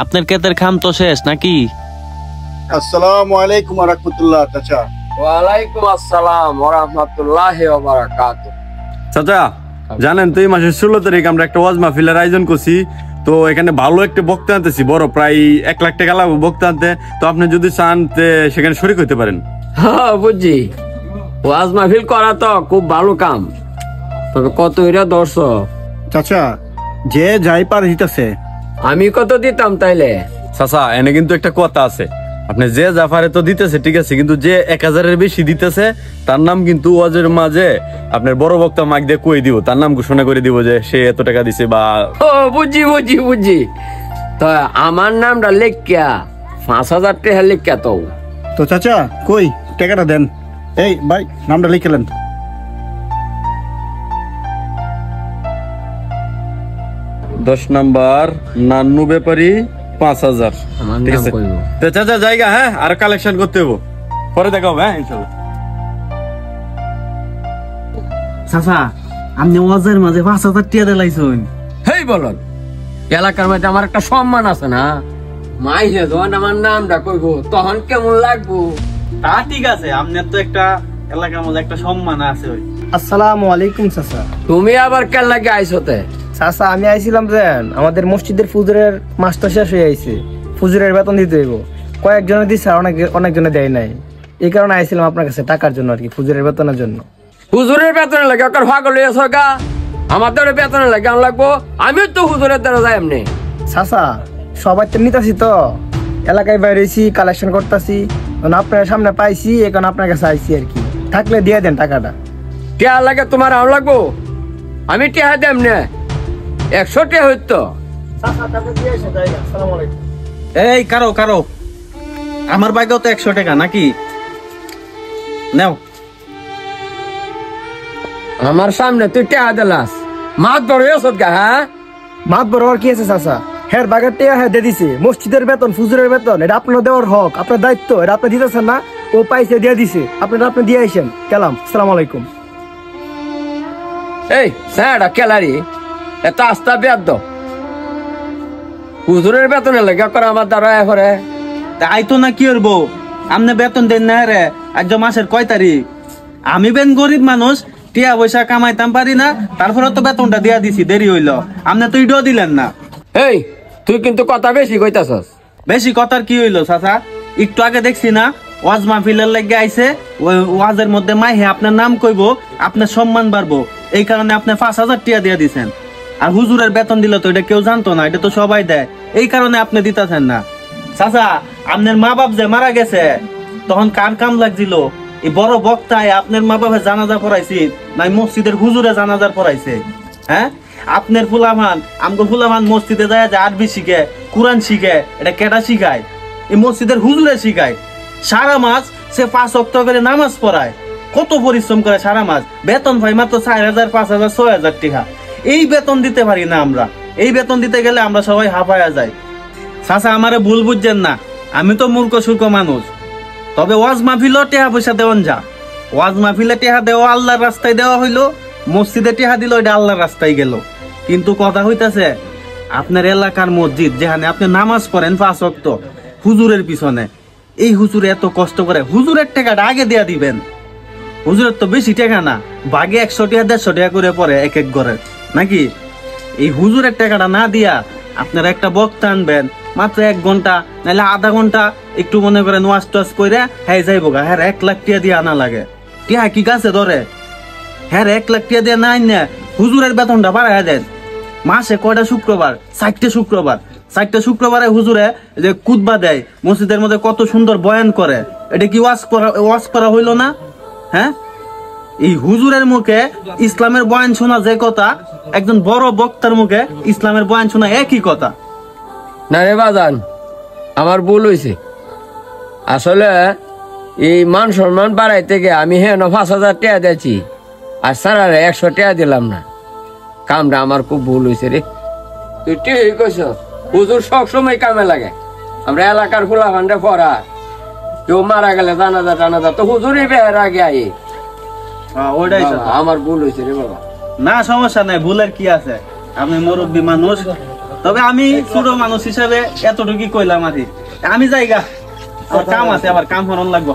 আপনার ক্ষেতের খাম তো শেষ নাকি? আসসালামু আলাইকুম ওয়া রাহমাতুল্লাহ। চাচা ওয়ালাইকুম আসসালাম ওয়া রাহমাতুল্লাহি ওয়া বারাকাতুহু। চাচা জানেন তো এই মাসের 16 তারিখ আমরা একটা ওয়াজ মাহফিলের আয়োজন করছি। তো এখানে ভালো একটা বক্তা আনতেছি, বড় প্রায় 1 লাখ টাকা লাগবে বক্তা আনতে। তো আপনি যদি চান সেখানে শরীক হইতে পারেন। হ্যাঁ বুঝছি, ওয়াজ মাহফিল করা তো খুব ভালো কাম। তবে কত এরা দর্শক? চাচা যে যাই পার দিতেছে। আমি কত দিতাম তাইলে? চাচা এনে কিন্তু একটা কথা আছে, আপনি যে জাফারে তো দিতেছে ঠিক আছে, কিন্তু যে 1000-এর বেশি দিতেছে তার নাম কিন্তু ওয়াজের মাঝে আপনার বড় বক্তা মাইক দিয়ে কই দিব, তার নাম ঘোষণা করে দিব যে সে এত টাকা দিছে বা। ও বুঝছি। তো আমার নামটা লেখিয়া 5000 টাকা লেখিয়া তো। তো চাচা কই টাকাটা দেন। এই ভাই নামটা লিখলেন। দশ নাম্বার নান্নু ব্যাপারী 5000। ঠিক আছে তো চাচা জায়গা, হ্যাঁ আর কালেকশন করতে হবো, পরে দেখা হবে। হ্যাঁ ইনশাআল্লাহ। চাচা আপনি ওয়াজের মাঝে 5000 টাকা দিলাইছেন। হেই বলদ, এলাকার মধ্যে আমার একটা সম্মান আছে না? মাইহে যখন আমার নামটা কইব তখন কেমন লাগবো? তা ঠিক আছে, আপনার তো একটা এলাকার মধ্যে একটা সম্মান আছে। আসসালামু আলাইকুম চাচা। তুমি আবার কেন লাগে আইসতে? চাচা আমি আইছিলাম যেন আমাদের মসজিদের ফুজুরের মাস তো শেষ হয়ে আইছে, ফুজুরের বেতন দিতে হইব। কয়েকজনে দিচ্ছে আর অনেকজনে দেয় নাই, এই কারণে আইছিলাম আপনার কাছে টাকার জন্য আর কি, ফুজুরের বেতনের জন্য। হুজুরের বেতনে লাগে ওর ভাগল হয়েছে গা, আমাদের বেতনে লাগে আমি লাগবো। আমিও তো হুজুরের দ্বারা যাই এমনি। চাচা সবাই তো নিতাছি, তো এলাকায় বাইরেছি কালেকশন করতেছি, আপনার সামনে পাইছি এখন আপনার কাছে আইছি আর কি, থাকলে দিয়ে দেন টাকাটা। টিয়া লাগে তোমার আম লাগবো, আমি টিয়া দেম না, 100 টিয়া হইতো। এই কারো আমার বাইকেও তো 100 টাকা নাকি? নাও। আমার সামনে তুই টিয়া দিলাস, মাত বড় হয়েছ গা। হ্যাঁ মাত বরাবর কি আছে চাচা, হ্যাঁ বাগের টিয়া হ্যাঁ দিয়ে দিছে। মসজিদের বেতন ফুজুরের বেতন এটা আপনার দেওয়ার হক, আপনার দায়িত্ব, এটা আপনি দিতেছেন না। ও পাইছে দিয়ে দিছে, আপনি দিয়ে আইসেন। গেলাম, আসসালামু আলাইকুম। এই স্যার কেলারি এত আস্তা বেদ হুজুরের বেতনে লেগে করে আমার দ্বারা করে তাই তো না কি করবো, আপনি বেতন দেন না রে। আজ মাসের কয় তারিখ? আমি বেন গরিব মানুষ, টিয়া পয়সা কামাইতাম পারি না, তারপরে তো বেতনটা দিয়া দিছি, দেরি হইল। আপনি তো ইডো দিলেন না। এই তুই কিন্তু কথা বেশি কইতাছস। বেশি কথার কি হইলো চাচা? একটু আগে দেখছি না ওয়াজ মাহফিলের লাগে আইছে, ওই ওয়াজের মধ্যে মাইহে আপনার নাম কইবো, আপনার সম্মান বাড়বো, এই কারণে আপনি 5000 টাকা দিয়ে দিছেন। আর হুজুরের বেতন দিল তো এটা কেউ জানতো না, এটা তো সবাই দেয়, এই কারণে আপনি দিতেছেন না। চাচা আপনার মা বাপ যে মারা গেছে তখন কার কাম লাগছিল? এই বড় বক্তায় আপনার মা বাপের জানাজা পড়াইছি নাই মসজিদের হুজুরে জানাজার পড়াইছে? হ্যাঁ আপনার ফুলামান আমগো ফুলামান মসজিদে যায় যে আরবি শিখে, কোরআন শিখে, এটা কেডা শিখায়? এই মসজিদের হুজুরে শিখায়। সারা মাস সে 5 ওয়াক্ত করে নামাজ পড়ায়, কত পরিশ্রম করে সারা মাস, বেতন পাই মাত্র 4000, 5000, 6000 টাকা। এই বেতন দিতে পারি না আমরা, এই বেতন দিতে গেলে আমরা সবাই হাঁপায়া যাই। চাচা আমারে ভুল বুঝছেন না, আমি তো মূর্খ সূর্খ মানুষ। তবে ওয়াজ মাহফিল টেহা পয়সা দেওয়ান যা, ওয়াজ মাহফিলে টেহা দেওয়া আল্লাহর রাস্তায় দেওয়া হইলো, মসজিদে টেহা দিল এটা আল্লাহর রাস্তায় গেল। কিন্তু কথা হইতাছে আপনার এলাকার মসজিদ যেখানে আপনি নামাজ পড়েন 5 ওয়াক্ত হুজুরের পিছনে, এই হুজুরে এত কষ্ট করে, হুজুরের টাকাটা আগে দেয়া দিবেন। হুজুরের তো বেশি টাকা না, বাগে 100 টাকা 150 টাকা করে পড়ে এক এক ঘরে নাকি? এই হুজুরের টাকাটা না দিয়া আপনারা একটা বক্তা আনবেন, মাত্র 1 ঘন্টা নাহলে আধা ঘন্টা একটু মনে করেন ওয়াজ টাজ করে হ্যাঁ যাইব গা। হ্যাঁ 1 লাখ টাকা দিয়ে আনা লাগে, টিয়া কি গাছে ধরে? হ্যাঁ 1 লাখ টাকা দিয়ে নাই না, হুজুরের বেতনটা বাড়াইয়া দেন। মাসে কয়টা শুক্রবার? 4টে শুক্রবার। 4টে শুক্রবারে হুজুরে যে কুতবা দেয় মসজিদের মধ্যে, কত সুন্দর বয়ান করে, এটা কি ওয়াজ করা হইলো না? হ্যাঁ এই হুজুরের মুখে ইসলামের বয়ান শোনা যে কথা, একজন বড় বক্তার মুখে ইসলামের বয়ান শোনা একই কথা। না রে বাজান, আমার ভুল হয়েছে। আসলে এই মান সম্মান বাড়াইতে গিয়ে আমি হেন 5000 টাকা দিয়েছি, আর সারারে 100 টাকা দিলাম না। কামটা আমার খুব ভুল হয়েছে রে। তুই ঠিক কইছ, হুজুর সবসময় কামে লাগে। আমরা এলাকার ফুলা ফান্ডে পড়া, কেউ মারা গেলে জানাজা তো হুজুরই বের আগে আই। ওইটাই আমার ভুল হয়েছে রে বাবা। না সমস্যা নাই, ভুলের কি আছে, আপনি মুরব্বী মানুষ, তবে আমি ছোট মানুষ হিসাবে এতটুকুই কইলাম আর কি। আমি যাইগা, কাম আছে, আবার কাম হরণ লাগবো।